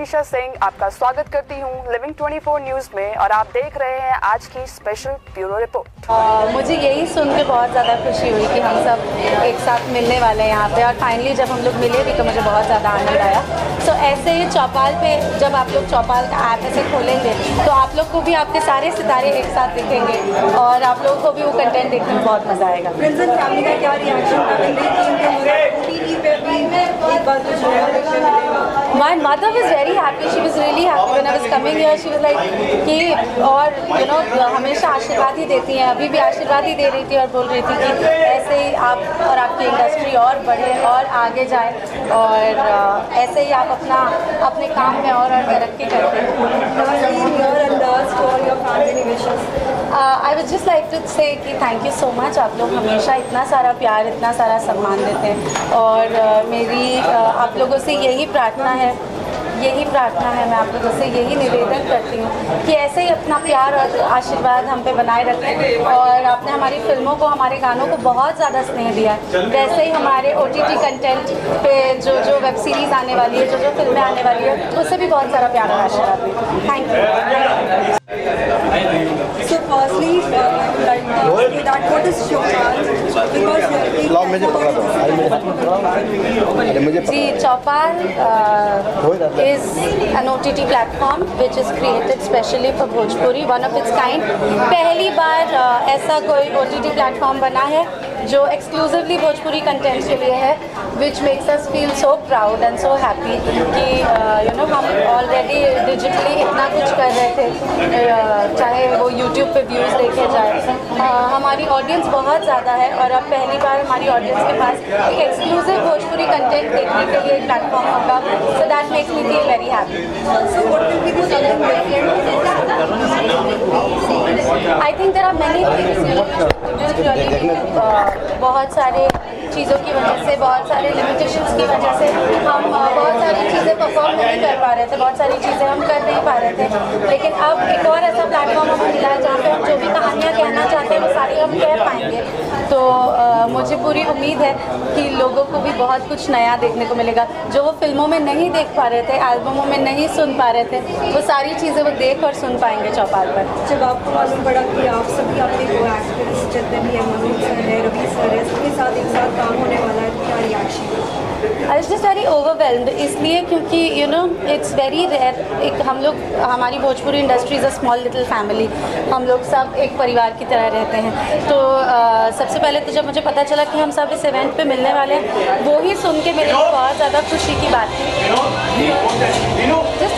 अलीशा सिंह आपका स्वागत करती हूँ लिविंग 24 न्यूज़ में और आप देख रहे हैं आज की स्पेशल ब्यूरो रिपोर्ट। मुझे यही सुन के बहुत ज़्यादा खुशी हुई कि हम सब एक साथ मिलने वाले हैं यहाँ पे, और फाइनली जब हम लोग मिले भी तो मुझे बहुत ज़्यादा आनंद आया। तो ऐसे ही चौपाल पे जब आप लोग चौपाल का ऐप ऐसे खोलेंगे तो आप लोग को भी आपके सारे सितारे एक साथ दिखेंगे और आप लोगों को भी वो कंटेंट देखने में बहुत मज़ा आएगा। फैमिली का क्या My mother was very happy. She was really happy when I was coming here. She was like कि और हमेशा आशीर्वाद ही देती हैं, अभी भी आशीर्वाद ही दे रही थी और बोल रही थी कि ऐसे ही आप और आपकी इंडस्ट्री और बढ़े और आगे जाए और ऐसे ही आप अपने काम में और तरक्की करते हैं। I would just like to say कि थैंक यू सो मच। आप लोग हमेशा इतना सारा प्यार, इतना सारा सम्मान देते हैं और मेरी आप लोगों से यही प्रार्थना है मैं आप लोगों से यही निवेदन करती हूँ कि ऐसे ही अपना प्यार और आशीर्वाद हम पे बनाए रखें। और आपने हमारी फिल्मों को, हमारे गानों को बहुत ज़्यादा स्नेह दिया है, वैसे ही हमारे OTT कंटेंट पे जो वेब सीरीज़ आने वाली है, जो फिल्में आने वाली है, उससे भी बहुत सारा प्यार और आशीर्वाद दें। Thank you. So firstly, that what is Chopal? Because ji, Chopal is an OTT platform which is created specially for Bhojpuri, one of its kind। पहली बार ऐसा कोई OTT platform बना है जो एक्सक्लूसिवली भोजपुरी कंटेंट के लिए है, which makes us feel so proud and so happy कि हम ऑलरेडी डिजिटली इतना कुछ कर रहे थे, चाहे वो YouTube पे व्यूज़ देखे जाए। हमारी ऑडियंस बहुत ज़्यादा है और अब पहली बार हमारी ऑडियंस के पास एक एक्सक्लूसिव भोजपुरी कंटेंट देखने के लिए एक प्लेटफॉर्म होगा। So that makes me feel very happy. I think there are many things, बहुत सारे चीज़ों की वजह से, बहुत सारे लिमिटेशंस की वजह से हम बहुत सारी चीज़ें परफॉर्म नहीं कर पा रहे थे, बहुत सारी चीज़ें हम कर नहीं पा रहे थे। लेकिन अब एक और ऐसा प्लेटफॉर्म हमें मिला है जहाँ पे हम जो भी कहानियाँ कहना चाहते हैं वो सारी हम कह पाएंगे। तो मुझे पूरी उम्मीद है कि लोगों को भी बहुत कुछ नया देखने को मिलेगा, जो वो फिल्मों में नहीं देख पा रहे थे, एल्बमों में नहीं सुन पा रहे थे, वो सारी चीज़ें वो देख और सुन पाएंगे चौपाल पर। जब आपको मालूम पड़ा कि आप सभी अपने को एक्टर्स जितने भी हैं, मनोज सर है, रवि सर है, सबके साथ एक साथ काम होने वाला है, क्या reaction? I was just very overwhelmed, इसलिए क्योंकि इट्स वेरी रेयर। एक हम लोग, हमारी Bhojpuri industry is a small little family, हम लोग सब एक परिवार की तरह रहते हैं। तो सबसे पहले तो जब मुझे पता चला कि हम सब इस इवेंट पे मिलने वाले हैं, वो ही सुन के मेरे लिए बहुत ज़्यादा खुशी की बात थी। जस्ट